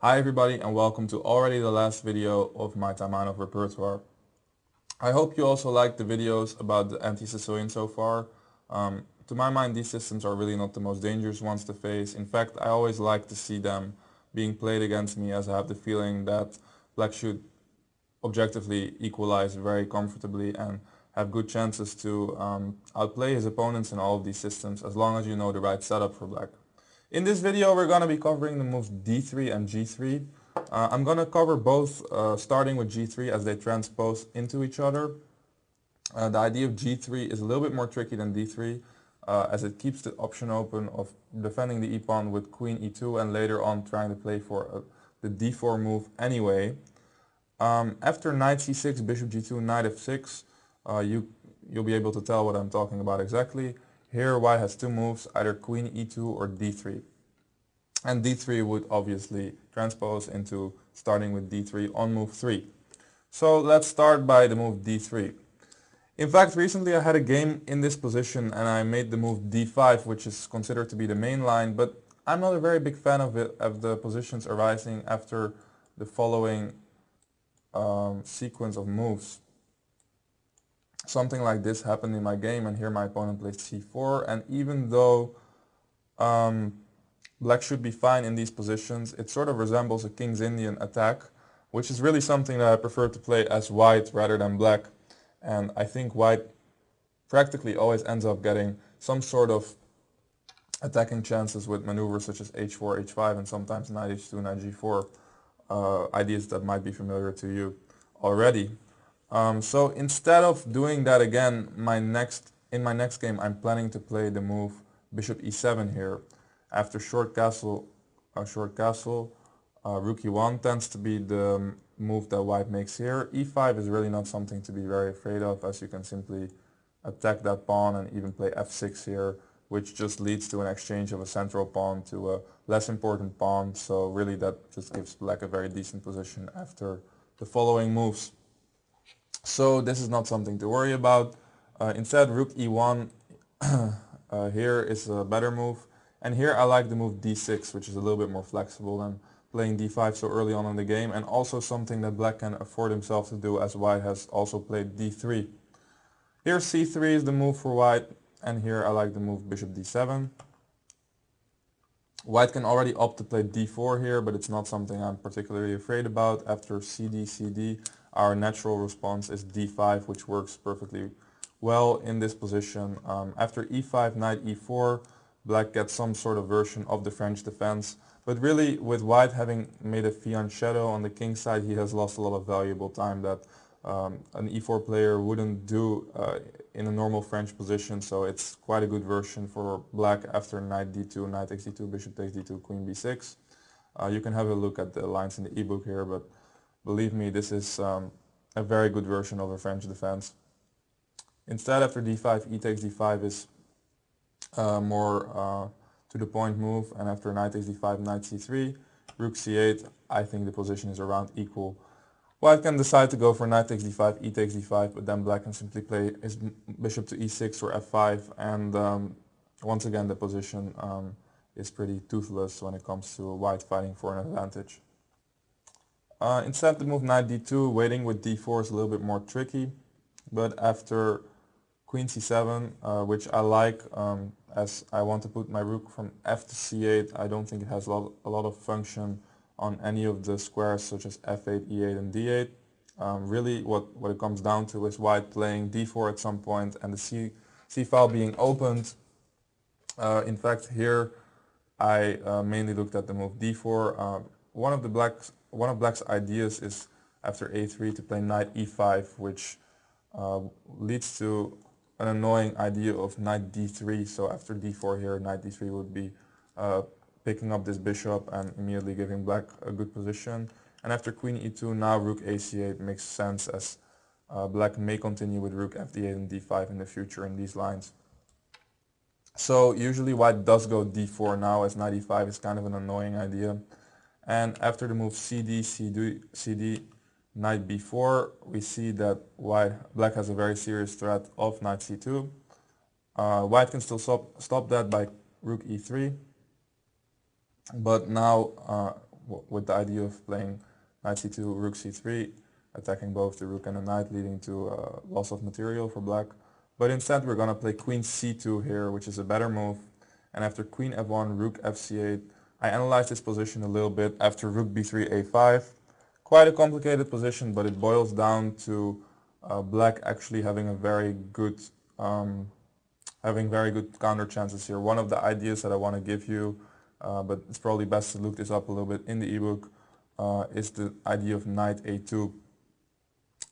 Hi everybody and welcome to already the last video of my Time of repertoire. I hope you also liked the videos about the Anti Sicilian so far. To my mind, these systems are really not the most dangerous ones to face. In fact, I always like to see them being played against me, as I have the feeling that black should objectively equalize very comfortably and have good chances to outplay his opponents in all of these systems, as long as you know the right setup for black. In this video we're going to be covering the moves d3 and g3. I'm going to cover both, starting with g3 as they transpose into each other. The idea of g3 is a little bit more tricky than d3, as it keeps the option open of defending the e-pawn with queen e2 and later on trying to play for the d4 move anyway. After knight c6, bishop g2, knight f6, you'll be able to tell what I'm talking about exactly. Here white has two moves, either queen e2 or d3. And d3 would obviously transpose into starting with d3 on move 3. So let's start by the move d3. In fact, recently I had a game in this position and I made the move d5, which is considered to be the main line, but I'm not a very big fan of it, of the positions arising after the following sequence of moves. Something like this happened in my game, and here my opponent played c4, and even though black should be fine in these positions, it sort of resembles a King's Indian attack, which is really something that I prefer to play as white rather than black. And I think white practically always ends up getting some sort of attacking chances with maneuvers such as h4, h5, and sometimes knight h2, knight g4, ideas that might be familiar to you already. So instead of doing that again, in my next game I'm planning to play the move bishop e7 here. After short castle, rook e1 tends to be the move that white makes here. e5 is really not something to be very afraid of, as you can simply attack that pawn and even play f6 here, which just leads to an exchange of a central pawn to a less important pawn. So really that just gives black a very decent position after the following moves. So this is not something to worry about. Instead, rook e1 here is a better move. And here I like the move d6, which is a little bit more flexible than playing d5 so early on in the game, and also something that black can afford himself to do, as white has also played d3. Here c3 is the move for white, and here I like the move bishop d7. White can already opt to play d4 here, but it's not something I'm particularly afraid about. After cd, our natural response is d5, which works perfectly well in this position. After e5, knight e4, black gets some sort of version of the French defense. But really, with white having made a fiancé shadow on the king side, he has lost a lot of valuable time that an e4 player wouldn't do in a normal French position. So it's quite a good version for black after knight d2, knight takes d2, bishop takes d2, queen b6. You can have a look at the lines in the ebook here, but believe me, this is a very good version of a French defense. Instead, after d5, e takes d5 is more to the point move, and after knight takes d5, knight c3, rook c8, I think the position is around equal. White can decide to go for knight takes d5, e takes d5, but then black can simply play his bishop to e6 or f5, and once again the position is pretty toothless when it comes to white fighting for an advantage. Instead, the move knight d2, waiting with d4 is a little bit more tricky, but after queen c7, which I like, as I want to put my rook from f to c8, I don't think it has a lot of function on any of the squares such as f8, e8 and d8. Really what it comes down to is white playing d4 at some point and the c file being opened. In fact, here I mainly looked at the move d4. One of black's ideas is after a3 to play knight e5, which leads to an annoying idea of knight d3. So after d4 here, knight d3 would be picking up this bishop and immediately giving black a good position. And after queen e2, now rook ac8 makes sense, as black may continue with rook fd8 and d5 in the future in these lines. So usually white does go d4 now, as knight e5 is kind of an annoying idea. And after the move cd, knight b4, we see that black has a very serious threat of knight c2. White can still stop that by rook e3, but now with the idea of playing knight c2, rook c3, attacking both the rook and the knight, leading to loss of material for black. But instead we're going to play queen c2 here, which is a better move. And after queen f1, rook fc8, I analyzed this position a little bit after rook b3, a5. Quite a complicated position, but it boils down to black actually having a very good counter chances here. One of the ideas that I want to give you, but it's probably best to look this up a little bit in the ebook, is the idea of knight a2,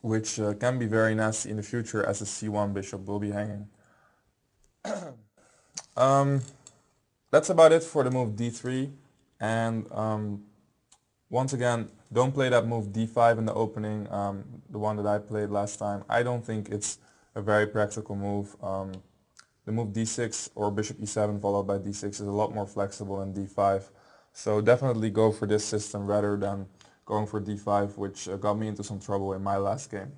which can be very nasty in the future as the c1 bishop will be hanging. That's about it for the move d3, and once again, don't play that move d5 in the opening, the one that I played last time. I don't think it's a very practical move. The move d6 or bishop e7 followed by d6 is a lot more flexible than d5. So definitely go for this system rather than going for d5, which got me into some trouble in my last game.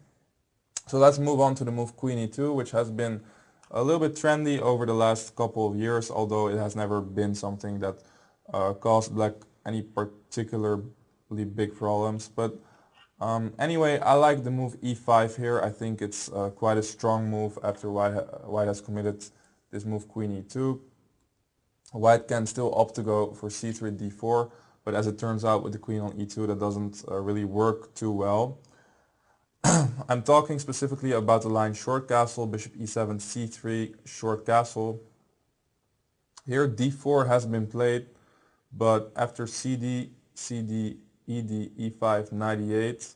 So let's move on to the move queen e2, which has been a little bit trendy over the last couple of years, although it has never been something that caused black any particularly big problems. But anyway, I like the move e5 here. I think it's quite a strong move after white has committed this move queen e2. White can still opt to go for c3 d4, but as it turns out with the queen on e2 that doesn't really work too well. I'm talking specifically about the line short castle, bishop e7, c3, short castle. Here d4 has been played, but after cd, cd, ed, e5, knight e8,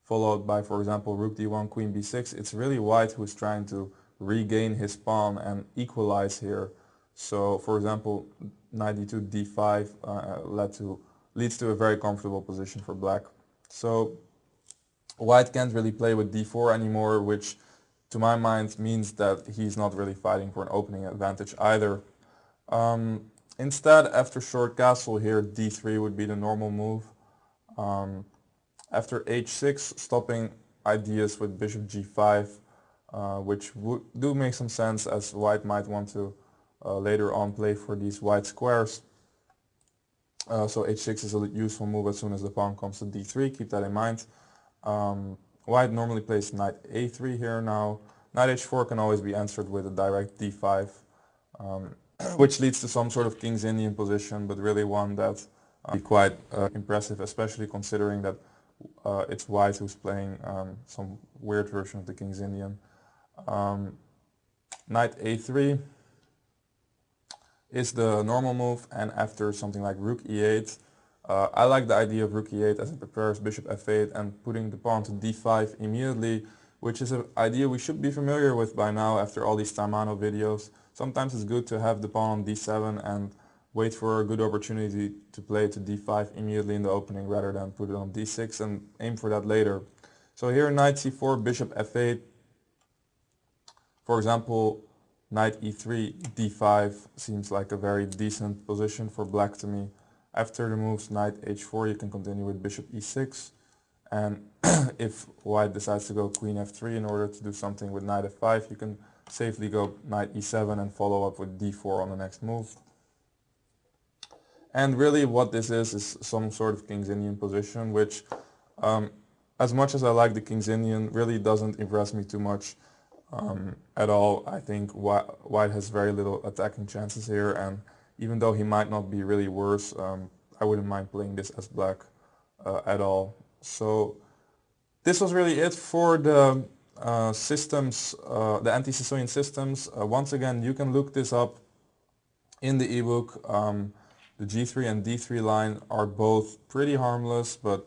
followed by, for example, rook d1, queen b6, it's really white who is trying to regain his pawn and equalize here. So, for example, knight d2, d5 leads to a very comfortable position for black. So white can't really play with d4 anymore, which to my mind means that he's not really fighting for an opening advantage either. Instead, after short castle here, d3 would be the normal move. After h6, stopping ideas with bishop g5, which do make some sense as white might want to later on play for these white squares. So h6 is a useful move as soon as the pawn comes to d3, keep that in mind. White normally plays knight a3 here now. Knight h4 can always be answered with a direct d5, which leads to some sort of King's Indian position, but really one that be quite impressive, especially considering that it's white who's playing some weird version of the King's Indian. Knight a3 is the normal move, and after something like rook e8, I like the idea of rook e8 as it prepares bishop f8 and putting the pawn to d5 immediately, which is an idea we should be familiar with by now after all these Taimano videos. Sometimes it's good to have the pawn on d7 and wait for a good opportunity to play to d5 immediately in the opening rather than put it on d6 and aim for that later. So here knight c4, bishop f8, for example, knight e3, d5 seems like a very decent position for black to me. After the moves knight h4, you can continue with bishop e6, and if white decides to go queen f3 in order to do something with knight f5, you can safely go knight e7 and follow up with d4 on the next move. And really what this is some sort of King's Indian position, which as much as I like the King's Indian, really doesn't impress me too much at all. I think white has very little attacking chances here, and even though he might not be really worse, I wouldn't mind playing this as black at all. So this was really it for the systems, the anti-Sicilian systems. Once again, you can look this up in the ebook. The G3 and D3 line are both pretty harmless, but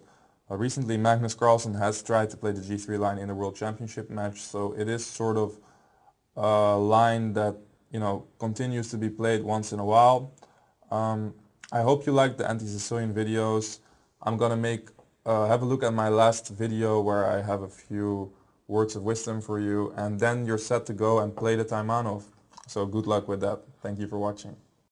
recently Magnus Carlsen has tried to play the G3 line in a World Championship match, so it is sort of a line that, you know, continues to be played once in a while. I hope you like the anti-Sicilian videos. I'm gonna have a look at my last video where I have a few words of wisdom for you, and then you're set to go and play the Taimanov. So good luck with that. Thank you for watching.